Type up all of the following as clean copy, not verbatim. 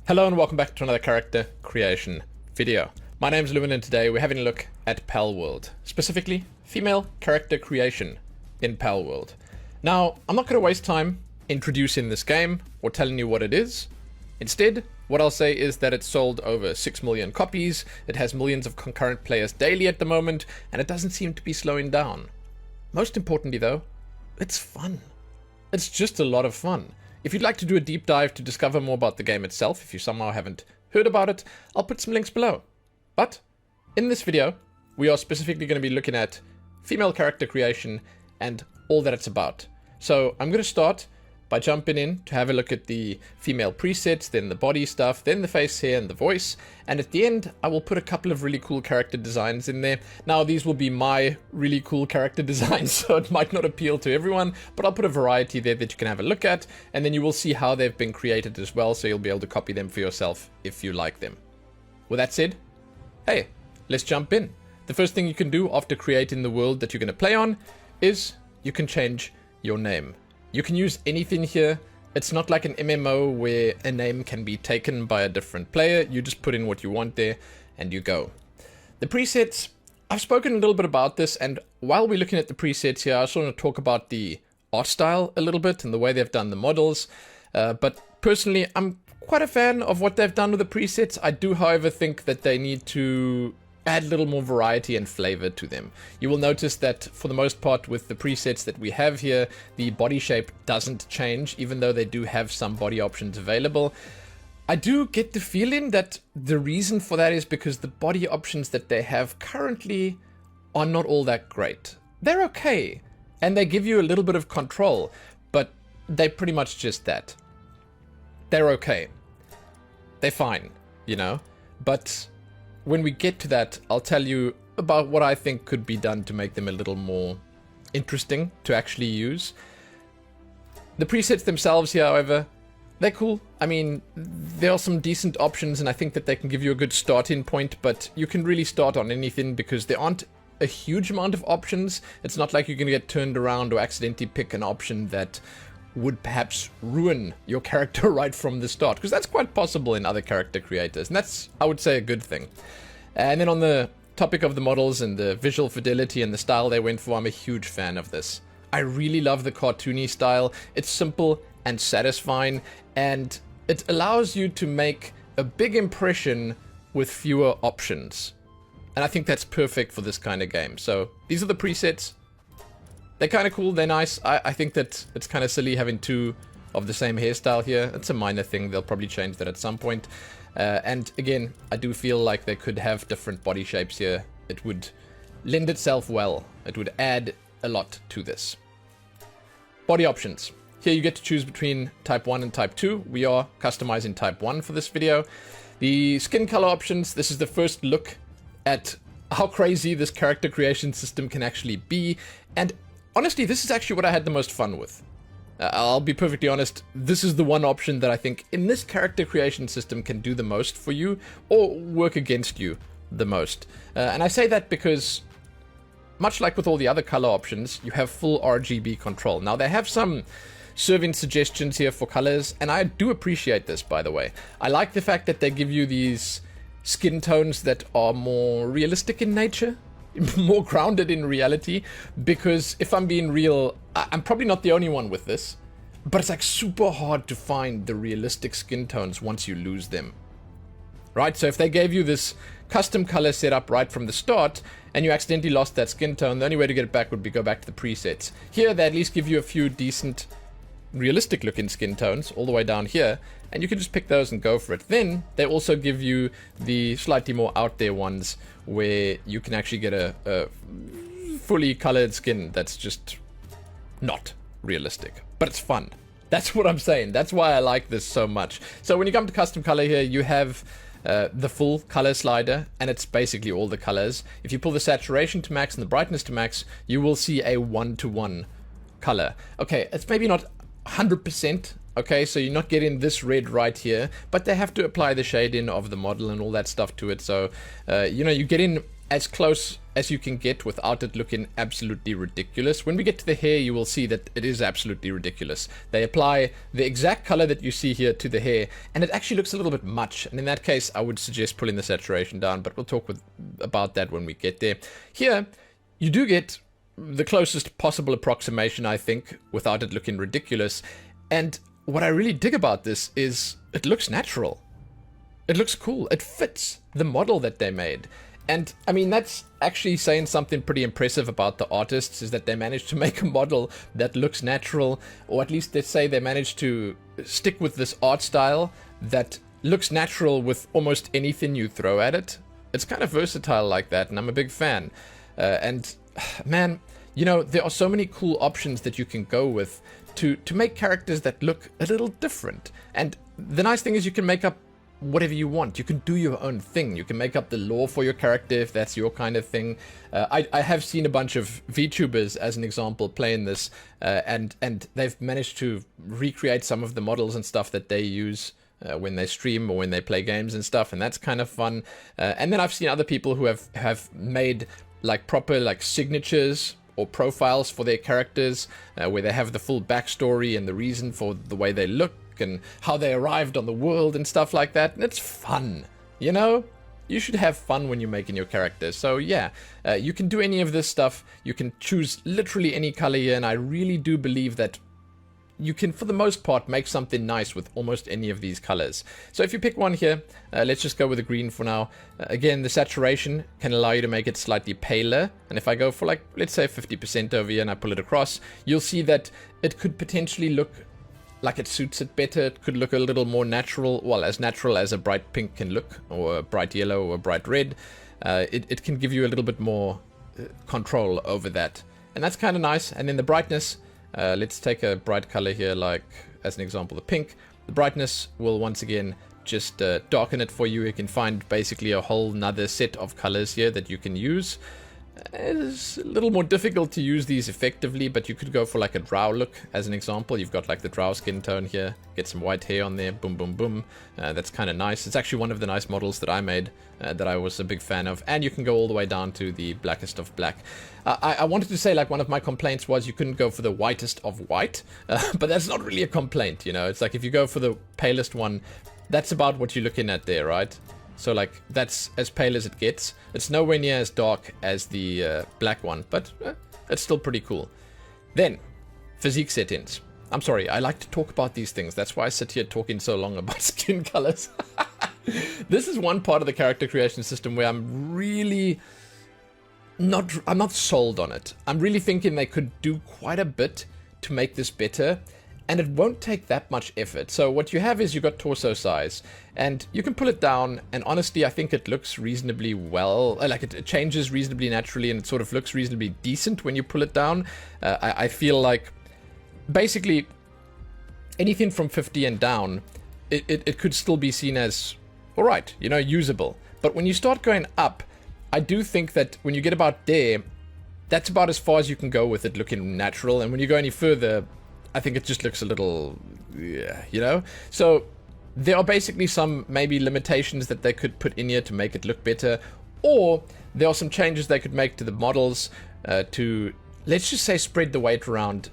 Hello and welcome back to another character creation video. My name is Lumin and today we're having a look at Palworld, specifically female character creation in Palworld. Now, I'm not going to waste time introducing this game or telling you what it is. Instead, what I'll say is that it's sold over 6 million copies, it has millions of concurrent players daily at the moment, and it doesn't seem to be slowing down. Most importantly though, it's fun. It's just a lot of fun. If you'd like to do a deep dive to discover more about the game itself, if you somehow haven't heard about it, I'll put some links below. But in this video, we are specifically going to be looking at female character creation and all that it's about. So I'm going to start by jumping in to have a look at the female presets, then the body stuff, then the face hair and the voice, and at the end I will put a couple of really cool character designs in there. Now these will be my really cool character designs, so it might not appeal to everyone, but I'll put a variety there that you can have a look at, and then you will see how they've been created as well, so you'll be able to copy them for yourself if you like them. With that said, hey, let's jump in. The first thing you can do after creating the world that you're going to play on is you can change your name. You can use anything here. It's not like an MMO where a name can be taken by a different player. You just put in what you want there and you go. The presets, I've spoken a little bit about this, and while we're looking at the presets here, I also want to talk about the art style a little bit and the way they've done the models. But personally, I'm quite a fan of what they've done with the presets. I do, however, think that they need to add a little more variety and flavor to them. You will notice that for the most part with the presets that we have here, the body shape doesn't change, even though they do have some body options available. I do get the feeling that the reason for that is because the body options that they have currently are not all that great. They're okay, and they give you a little bit of control, but they're pretty much just that. They're okay. They're fine, you know? But when we get to that, I'll tell you about what I think could be done to make them a little more interesting to actually use. The presets themselves here, however, they're cool. I mean, there are some decent options, and I think that they can give you a good starting point, but you can really start on anything because there aren't a huge amount of options. It's not like you're going to get turned around or accidentally pick an option that would perhaps ruin your character right from the start, because that's quite possible in other character creators, and that's, I would say, a good thing. And then on the topic of the models and the visual fidelity and the style they went for, I'm a huge fan of this. I really love the cartoony style. It's simple and satisfying, and it allows you to make a big impression with fewer options. And I think that's perfect for this kind of game. So these are the presets. They're kind of cool, they're nice. I think that it's kind of silly having two of the same hairstyle here. It's a minor thing, they'll probably change that at some point. And again, I do feel like they could have different body shapes here. It would lend itself well. It would add a lot to this. Body options. Here you get to choose between type 1 and type 2. We are customizing type 1 for this video. The skin color options, this is the first look at how crazy this character creation system can actually be. And honestly, this is actually what I had the most fun with. I'll be perfectly honest, this is the one option that I think in this character creation system can do the most for you or work against you the most. And I say that because, much like with all the other color options, you have full RGB control. Now, they have some serving suggestions here for colors, and I do appreciate this, by the way. I like the fact that they give you these skin tones that are more realistic in nature, more grounded in reality, because if I'm being real, I'm probably not the only one with this, but it's like super hard to find the realistic skin tones once you lose them. Right, so if they gave you this custom color setup right from the start, and you accidentally lost that skin tone, the only way to get it back would be go back to the presets. Here, they at least give you a few decent, realistic looking skin tones all the way down here, and you can just pick those and go for it. Then they also give you the slightly more out there ones where you can actually get a fully colored skin that's just not realistic, but it's fun. That's what I'm saying. That's why I like this so much. So when you come to custom color here, you have the full color slider, and it's basically all the colors. If you pull the saturation to max and the brightness to max, you will see a 1-to-1 color. Okay, it's maybe not 100%, okay, so you're not getting this red right here, but they have to apply the shade in of the model and all that stuff to it, so you know, you get in as close as you can get without it looking absolutely ridiculous. When we get to the hair, you will see that it is absolutely ridiculous. They apply the exact color that you see here to the hair, and it actually looks a little bit much. And in that case, I would suggest pulling the saturation down, but we'll talk about that when we get there. Here, you do get the closest possible approximation, I think, without it looking ridiculous. And what I really dig about this is it looks natural. It looks cool. It fits the model that they made. And I mean, that's actually saying something pretty impressive about the artists, is that they managed to make a model that looks natural, or at least let's say they managed to stick with this art style that looks natural with almost anything you throw at it. It's kind of versatile like that, and I'm a big fan. And man, you know, there are so many cool options that you can go with to make characters that look a little different. And the nice thing is you can make up whatever you want. You can do your own thing. You can make up the lore for your character if that's your kind of thing. I have seen a bunch of VTubers, as an example, playing this, and they've managed to recreate some of the models and stuff that they use when they stream or when they play games and stuff, and that's kind of fun. And then I've seen other people who have made like proper like signatures or profiles for their characters, where they have the full backstory and the reason for the way they look and how they arrived on the world and stuff like that. And it's fun, you know? You should have fun when you're making your character. So yeah, you can do any of this stuff. You can choose literally any color here, and I really do believe that you can, for the most part, make something nice with almost any of these colors. So if you pick one here, let's just go with the green for now. Again, the saturation can allow you to make it slightly paler. And if I go for, like, let's say 50% over here and I pull it across, you'll see that it could potentially look like it suits it better. It could look a little more natural, well, as natural as a bright pink can look, or a bright yellow or a bright red. It can give you a little bit more control over that. And that's kind of nice. And then the brightness, let's take a bright color here, like, as an example, the pink. The brightness will once again just darken it for you. You can find basically a whole nother set of colors here that you can use. It's a little more difficult to use these effectively, but you could go for like a drow look, as an example. You've got like the drow skin tone here, get some white hair on there, boom, boom, boom. That's kind of nice. It's actually one of the nice models that I made, that I was a big fan of. And you can go all the way down to the blackest of black. I wanted to say, like, one of my complaints was you couldn't go for the whitest of white, but that's not really a complaint, you know. It's like if you go for the palest one, that's about what you're looking at there, right? So, like, that's as pale as it gets. It's nowhere near as dark as the black one, but it's still pretty cool. Then, physique settings. I'm sorry, I like to talk about these things. That's why I sit here talking so long about skin colors. This is one part of the character creation system where I'm really not sold on it. I'm really thinking they could do quite a bit to make this better. And it won't take that much effort. So what you have is you've got torso size, and you can pull it down, and honestly I think it looks reasonably well, like it changes reasonably naturally, and it sort of looks reasonably decent when you pull it down. I feel like basically anything from 50 and down, it could still be seen as alright, you know, usable. But when you start going up, I do think that when you get about there, that's about as far as you can go with it looking natural, and when you go any further, I think it just looks a little, yeah, you know? So there are basically some maybe limitations that they could put in here to make it look better, or there are some changes they could make to the models to, let's just say, spread the weight around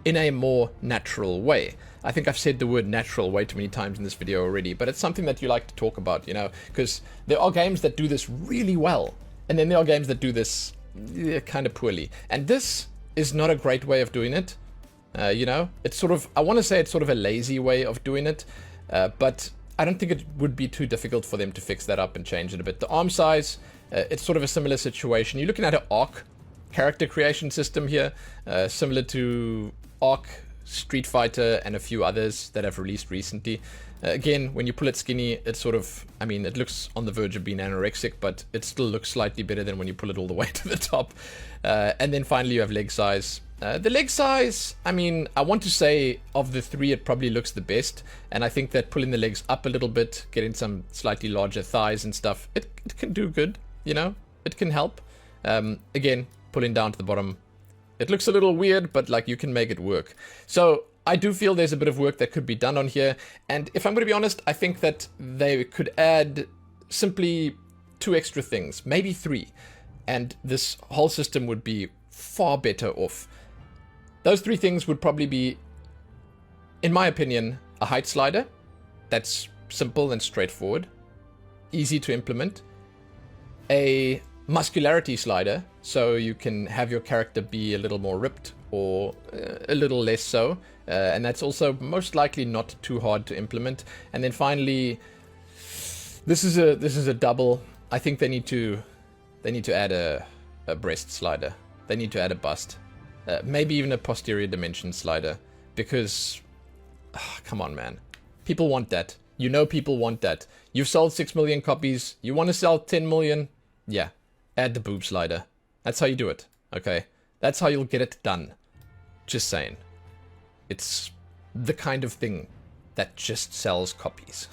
in a more natural way. I think I've said the word natural way too many times in this video already, but it's something that you like to talk about, you know? Because there are games that do this really well, and then there are games that do this kind of poorly. And this is not a great way of doing it. You know, it's sort of, I want to say it's sort of a lazy way of doing it, but I don't think it would be too difficult for them to fix that up and change it a bit. The arm size, it's sort of a similar situation. You're looking at an Arc character creation system here, similar to Arc, Street Fighter, and a few others that have released recently. Again, when you pull it skinny, it's sort of, I mean, it looks on the verge of being anorexic, but it still looks slightly better than when you pull it all the way to the top. And then finally you have leg size. The leg size, I mean, I want to say of the three, it probably looks the best. And I think that pulling the legs up a little bit, getting some slightly larger thighs and stuff, it can do good, you know? It can help. Again, pulling down to the bottom, it looks a little weird, but like you can make it work. So I do feel there's a bit of work that could be done on here. And if I'm going to be honest, I think that they could add simply 2 extra things, maybe 3. and this whole system would be far better off. Those three things would probably be, in my opinion, a height slider that's simple and straightforward, easy to implement, a muscularity slider, so you can have your character be a little more ripped or a little less so, and that's also most likely not too hard to implement. And then finally, this is a double. I think they need to add a breast slider. They need to add a bust, maybe even a posterior dimension slider, because come on, man, people want that. You know, people want that. You've sold 6 million copies. You want to sell 10 million? Yeah, add the boob slider. That's how you do it, okay? That's how you'll get it done. Just saying. It's the kind of thing that just sells copies.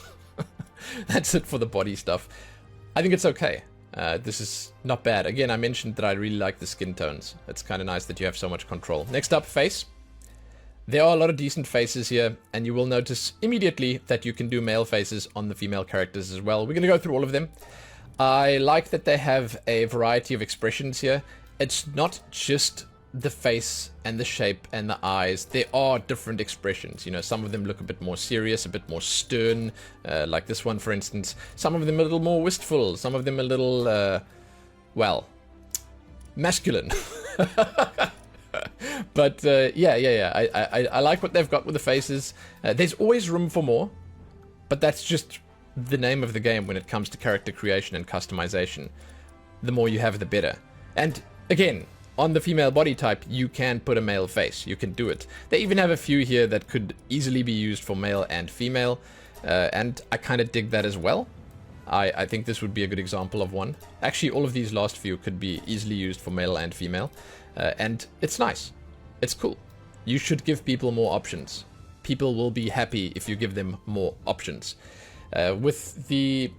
That's it for the body stuff. I think it's okay. This is not bad. Again, I mentioned that I really like the skin tones. It's kind of nice that you have so much control. Next up, face. There are a lot of decent faces here, and you will notice immediately that you can do male faces on the female characters as well. We're going to go through all of them. I like that they have a variety of expressions here. It's not just the face and the shape and the eyes. There are different expressions. You know, some of them look a bit more serious, a bit more stern, like this one, for instance. Some of them a little more wistful. Some of them a little, well, masculine. But I like what they've got with the faces. There's always room for more, but that's just the name of the game when it comes to character creation and customization. The more you have, the better. And again, on the female body type, you can put a male face. You can do it. They even have a few here that could easily be used for male and female, and I kind of dig that as well. I think this would be a good example of one. Actually, all of these last few could be easily used for male and female, and it's nice. It's cool. You should give people more options. People will be happy if you give them more options. With the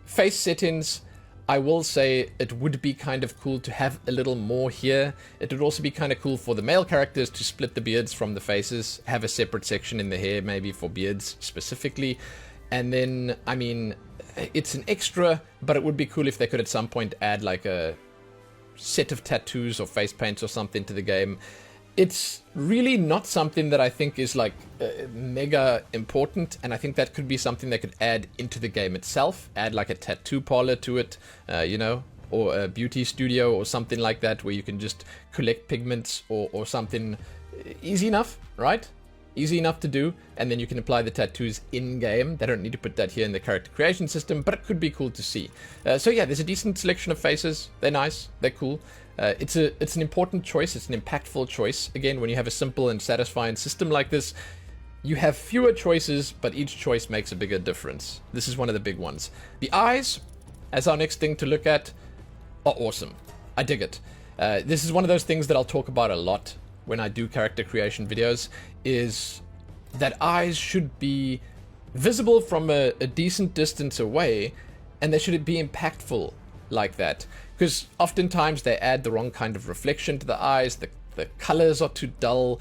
face settings, I will say it would be kind of cool to have a little more here. It would also be kind of cool for the male characters to split the beards from the faces, have a separate section in the hair maybe for beards specifically. And then, I mean, it's an extra, but it would be cool if they could at some point add like a set of tattoos or face paints or something to the game. It's really not something that I think is like mega important, and I think that could be something they could add into the game itself. Add like a tattoo parlor to it, you know, or a beauty studio or something like that, where you can just collect pigments or something. Easy enough, right? Easy enough to do, and then you can apply the tattoos in-game. They don't need to put that here in the character creation system, but it could be cool to see. So yeah, there's a decent selection of faces. They're nice, they're cool. It's an important choice, it's an impactful choice. Again, when you have a simple and satisfying system like this, you have fewer choices, but each choice makes a bigger difference. This is one of the big ones. The eyes, as our next thing to look at, are awesome. I dig it. This is one of those things that I'll talk about a lot when I do character creation videos, is that eyes should be visible from a decent distance away, and they should be impactful like that. Because oftentimes they add the wrong kind of reflection to the eyes, the colors are too dull,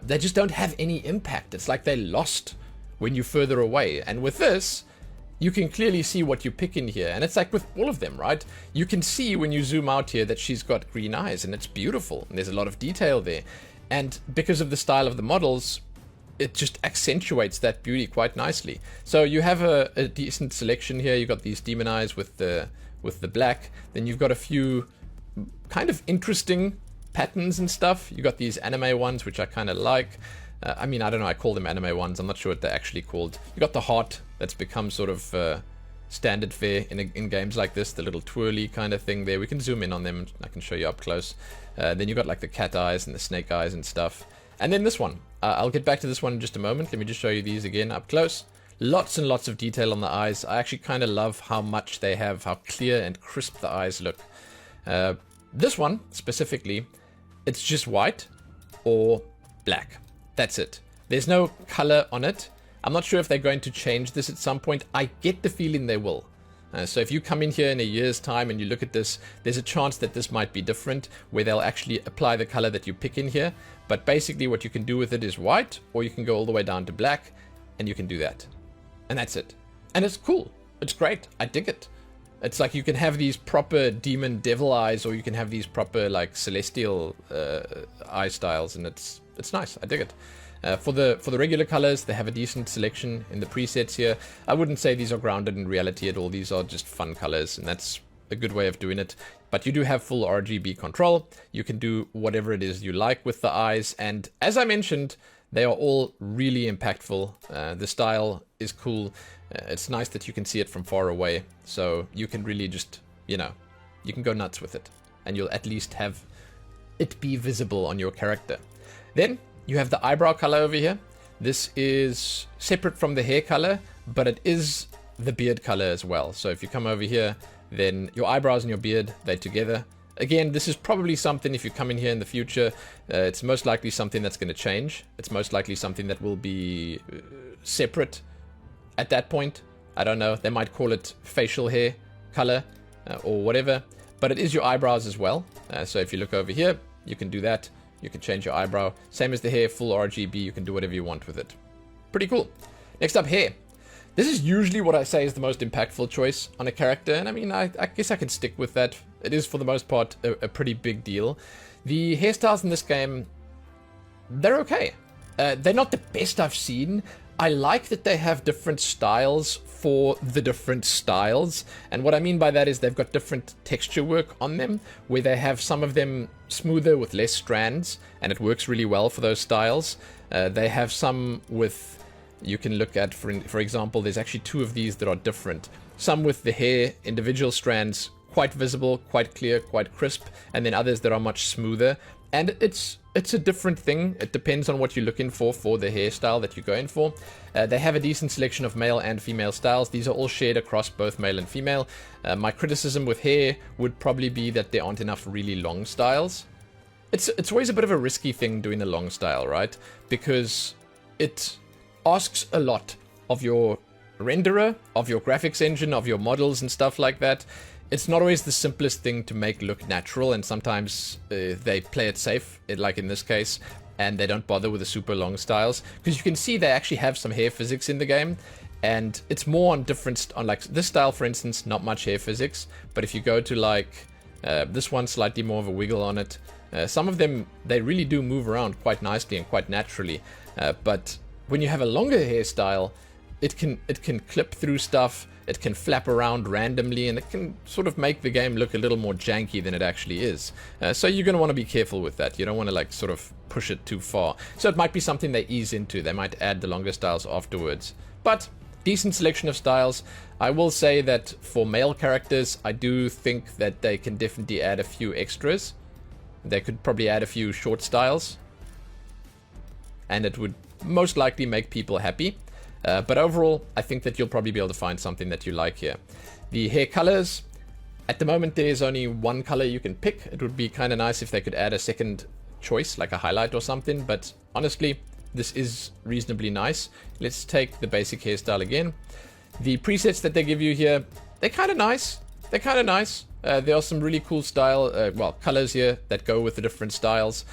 they just don't have any impact. It's like they're lost when you're further away. And with this, you can clearly see what you pick in here. And it's like with all of them, right? You can see when you zoom out here that she's got green eyes, and it's beautiful. And there's a lot of detail there. And because of the style of the models, it just accentuates that beauty quite nicely. So you have a decent selection here. You've got these demon eyes with the black. Then you've got a few kind of interesting patterns and stuff. You got these anime ones, which I kind of like. I mean, I don't know, I call them anime ones. I'm not sure what they're actually called. You got the heart that's become sort of standard fare in games like this, the little twirly kind of thing there. We can zoom in on them. I can show you up close. Then you got like the cat eyes and the snake eyes and stuff. And then this one. I'll get back to this one in just a moment. Let me just show you these again up close. Lots and lots of detail on the eyes. I actually kind of love how much they have, how clear and crisp the eyes look. This one, specifically, it's just white or black. That's it. There's no color on it. I'm not sure if they're going to change this at some point. I get the feeling they will. So if you come in here in a year's time and you look at this, there's a chance that this might be different, where they'll actually apply the color that you pick in here. But basically what you can do with it is white, or you can go all the way down to black, and you can do that. And that's it. And it's cool. It's great. I dig it. It's like you can have these proper demon devil eyes, or you can have these proper like celestial eye styles, and it's nice. I dig it. For the regular colors, they have a decent selection in the presets here. I wouldn't say these are grounded in reality at all. These are just fun colors, and that's a good way of doing it. But you do have full RGB control. You can do whatever it is you like with the eyes, and as I mentioned, they are all really impactful. The style is cool. It's nice that you can see it from far away, so you can really just, you know, you can go nuts with it, and you'll at least have it be visible on your character. Then you have the eyebrow color over here. This is separate from the hair color, but it is the beard color as well. So if you come over here, then your eyebrows and your beard, they're together. Again, this is probably something, if you come in here in the future, it's most likely something that's going to change. It's most likely something that will be separate at that point. I don't know. They might call it facial hair color or whatever. But it is your eyebrows as well. So if you look over here, you can do that. You can change your eyebrow. Same as the hair, full RGB. You can do whatever you want with it. Pretty cool. Next up, hair. This is usually what I say is the most impactful choice on a character, and I mean, I guess I can stick with that. It is, for the most part, a pretty big deal. The hairstyles in this game, they're okay. They're not the best I've seen. I like that they have different styles for the different styles, and what I mean by that is they've got different texture work on them, where they have some of them smoother with less strands, and it works really well for those styles. They have some with... You can look at, for example, there's actually two of these that are different. Some with the hair, individual strands, quite visible, quite clear, quite crisp, and then others that are much smoother. And it's a different thing. It depends on what you're looking for the hairstyle that you're going for. They have a decent selection of male and female styles. These are all shared across both male and female. My criticism with hair would probably be that there aren't enough really long styles. It's always a bit of a risky thing doing a long style, right? Because it asks a lot of your renderer, of your graphics engine, of your models and stuff like that. It's not always the simplest thing to make look natural, and sometimes they play it safe, like in this case, and they don't bother with the super long styles. Because you can see they actually have some hair physics in the game, and it's more on different, on like this style, for instance, not much hair physics, but if you go to like this one, slightly more of a wiggle on it. Some of them, they really do move around quite nicely and quite naturally, but when you have a longer hairstyle, it can clip through stuff, it can flap around randomly, and it can sort of make the game look a little more janky than it actually is. So you're going to want to be careful with that. You don't want to like sort of push it too far. So it might be something they ease into. They might add the longer styles afterwards. But decent selection of styles. I will say that for male characters, I do think that they can definitely add a few extras. They could probably add a few short styles, and it would most likely make people happy. But overall, I think that you'll probably be able to find something that you like here. The hair colors, at the moment there's only one color you can pick. It would be kind of nice if they could add a second choice, like a highlight or something, but honestly, this is reasonably nice. Let's take the basic hairstyle again. The presets that they give you here, they're kind of nice. There are some really cool colors here that go with the different styles.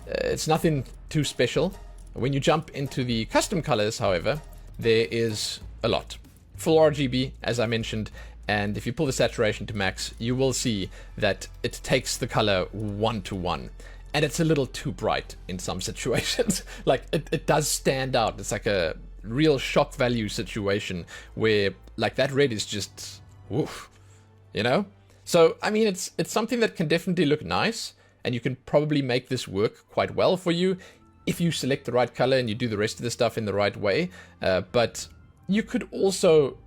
It's nothing too special. When you jump into the custom colors, however, there is a lot. Full RGB, as I mentioned, and if you pull the saturation to max, you will see that it takes the color 1-to-1. And it's a little too bright in some situations. Like, it does stand out. It's like a real shock value situation where, like, that red is just, woof, you know? So, I mean, it's something that can definitely look nice, and you can probably make this work quite well for you if you select the right color and you do the rest of the stuff in the right way. But you could also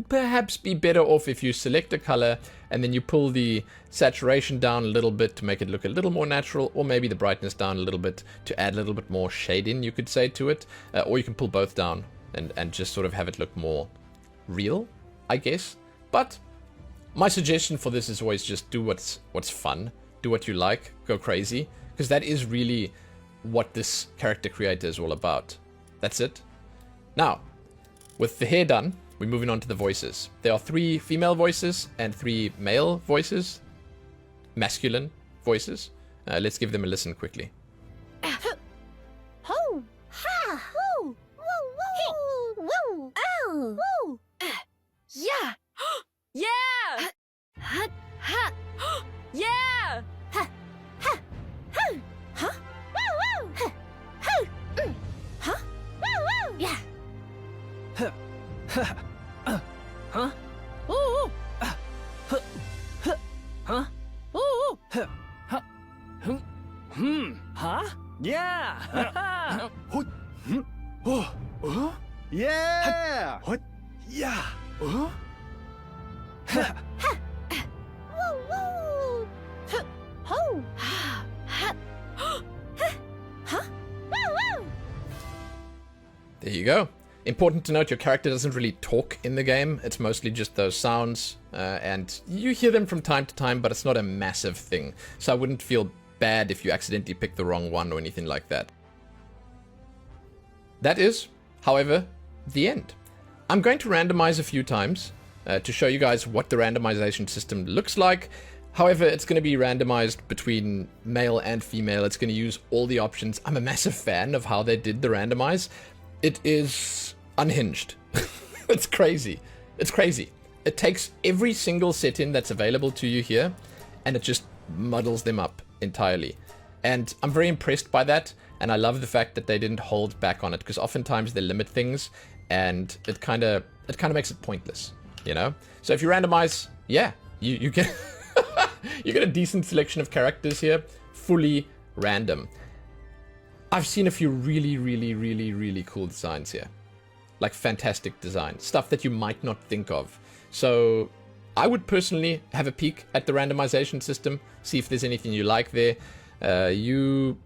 perhaps be better off if you select a color and then you pull the saturation down a little bit to make it look a little more natural, or maybe the brightness down a little bit to add a little bit more shading, you could say, to it. Or you can pull both down and just sort of have it look more real, I guess. But my suggestion for this is always just do what's fun, do what you like, go crazy, because that is really what this character creator is all about. That's it. Now, with the hair done, we're moving on to the voices. There are 3 female voices and 3 male voices, masculine voices. Let's give them a listen quickly. Ho! Ha! Woo! Woo! Woo! Woo! Ow! Woo! Yeah! Yeah! Huh? Ooh. Huh? Ooh. Huh? Yeah. Yeah. What? Yeah. Woo woo. Ho. Huh? Woo woo. There you go. Important to note, your character doesn't really talk in the game. It's mostly just those sounds, and you hear them from time to time, but it's not a massive thing. So I wouldn't feel bad if you accidentally pick the wrong one or anything like that. That is, however, the end. I'm going to randomize a few times to show you guys what the randomization system looks like. However, it's going to be randomized between male and female. It's going to use all the options. I'm a massive fan of how they did the randomize. It is unhinged. It's crazy. It's crazy. It takes every single setting that's available to you here, and it just muddles them up entirely. And I'm very impressed by that, and I love the fact that they didn't hold back on it, because oftentimes they limit things, and it kind of makes it pointless, you know? So if you randomize, yeah, you get you get a decent selection of characters here, fully random. I've seen a few really cool designs here. Like fantastic design. Stuff that you might not think of. So I would personally have a peek at the randomization system, see if there's anything you like there. You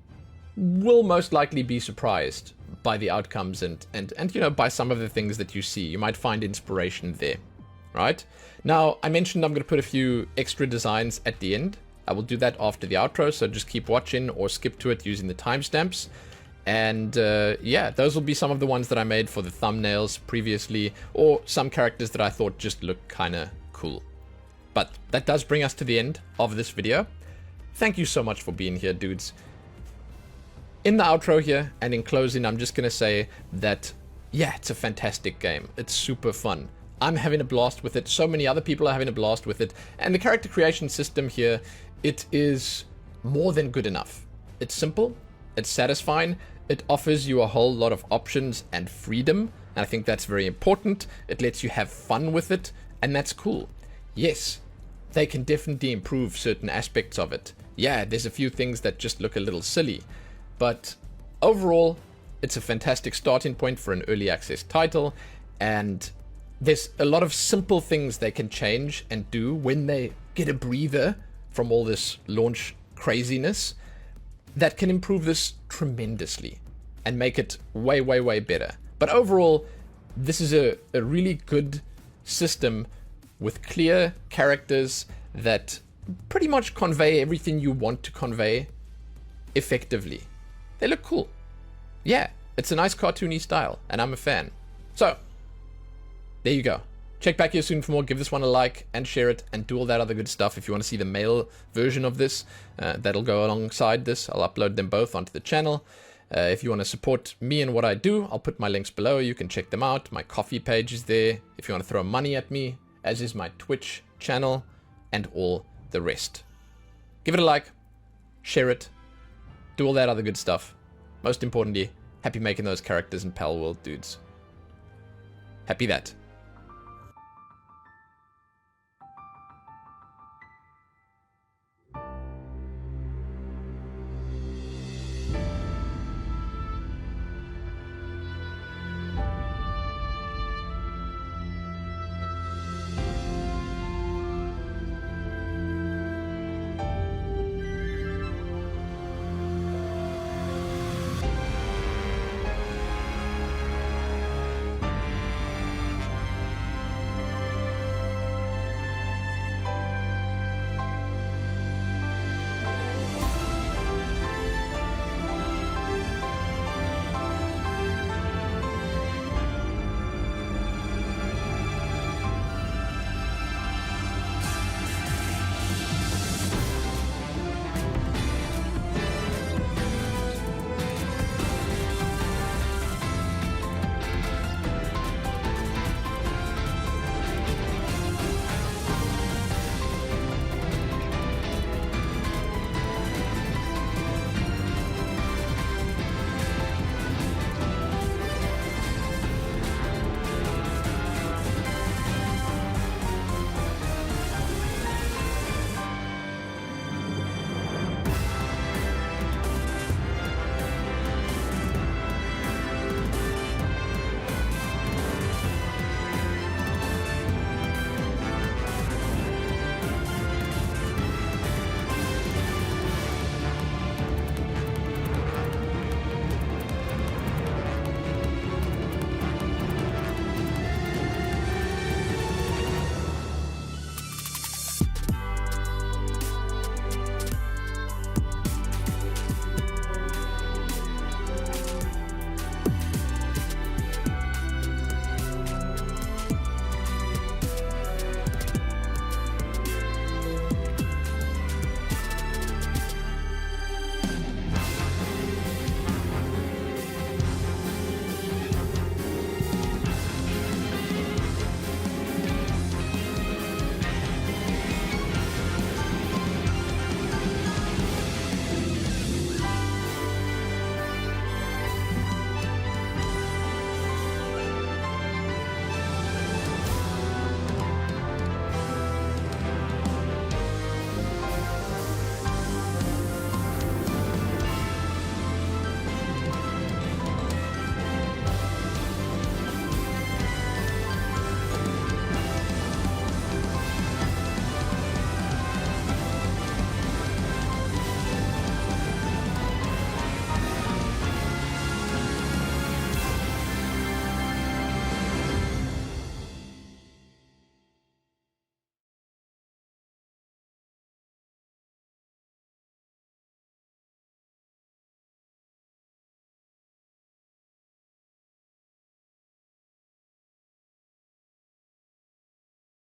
will most likely be surprised by the outcomes and you know, by some of the things that you see. You might find inspiration there, right? Now, I mentioned I'm going to put a few extra designs at the end. I will do that after the outro, so just keep watching or skip to it using the timestamps. And yeah, those will be some of the ones that I made for the thumbnails previously, or some characters that I thought just looked kind of cool. But that does bring us to the end of this video. Thank you so much for being here, dudes. In the outro here, and in closing, I'm just going to say that, yeah, it's a fantastic game. It's super fun. I'm having a blast with it. So many other people are having a blast with it. And the character creation system here, it is more than good enough. It's simple. It's satisfying. It offers you a whole lot of options and freedom. And I think that's very important. It lets you have fun with it. And that's cool. Yes, they can definitely improve certain aspects of it. Yeah, there's a few things that just look a little silly. But overall, it's a fantastic starting point for an early access title. And there's a lot of simple things they can change and do when they get a breather from all this launch craziness that can improve this tremendously and make it way better. But overall, this is a really good system with clear characters that pretty much convey everything you want to convey effectively. They look cool. Yeah, it's a nice cartoony style, and I'm a fan. So, there you go. Check back here soon for more. Give this one a like and share it and do all that other good stuff. If you want to see the male version of this, that'll go alongside this. I'll upload them both onto the channel. If you want to support me and what I do, I'll put my links below. You can check them out. My Ko-fi page is there. If you want to throw money at me, as is my Twitch channel and all the rest. Give it a like, share it, do all that other good stuff. Most importantly, happy making those characters in Palworld, dudes. Happy that.